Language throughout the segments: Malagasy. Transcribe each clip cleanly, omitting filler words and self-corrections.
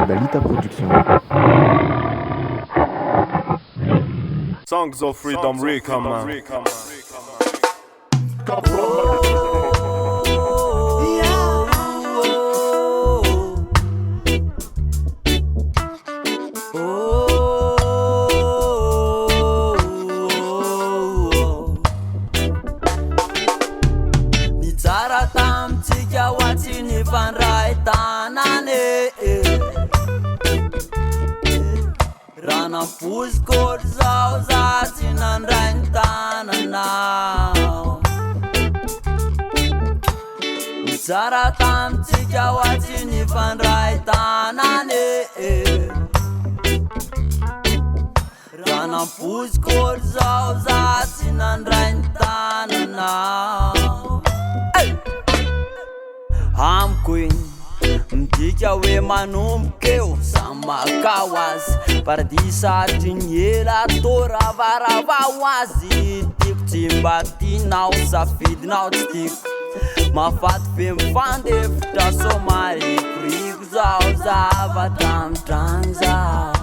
Dalita Production. Songs of Freedom Recommend. Tamtsika watsi ny fandray tanane raha nampozikôry zao za tsy nandray ny tananao. Mitsara tamtsika watsi ny fandray tanane raha nampozikôry zao za tsy nandray ny tananao. Amiko igny midika hoe manombokeo samakao azy paradisatry ny ela tô ravarava ho azy. Tiako tsy mba tianao safidinao tsy tiako mafaty fe mifandefitra somarikoriko zao zava tamitrany zao.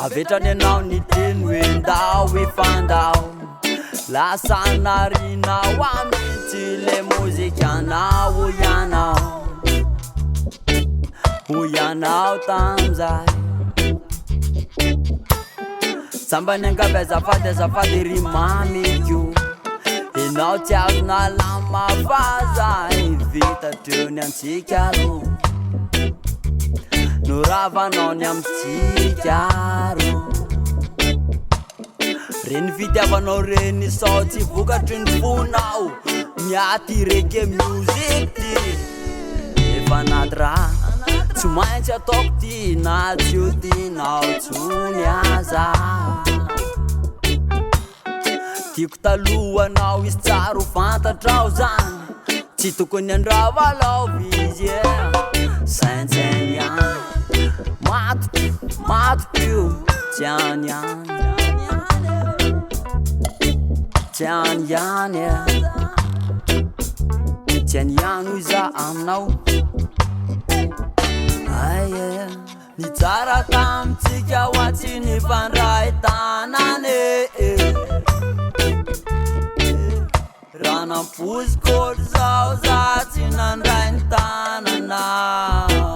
Avetrany anao ny teny hoe ndao ifandao lasa narinao amitsy le mozikanao hoianao tamzay sambany angavy azafady rimamiko enao tsy azona lamafazay vitatreo ny antsika ro noravanao ny amitsika ro reny fitiavanao reny sao tsy vokatry ny fonao miaty reke music ty efa naty raha tsy maintsy ataoko ty na tsy ho tinao tsony aza. Tiako talohanao izy tsara ho fantatrao zany tsy tokony andravalao izy saintsainy any matokio tsy any any tiany yani tiany yani hoy za aminao. Aye ny tsara tamitsika watsi ny fandray tanane raha nampozikôry zao za tsy nandray ny tananao.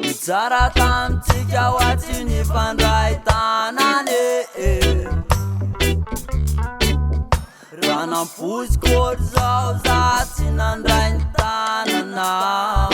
Ny tsara tamitsika watsi ny fandray tanane raha nampozikôry zao za tsy nandray ny tananao.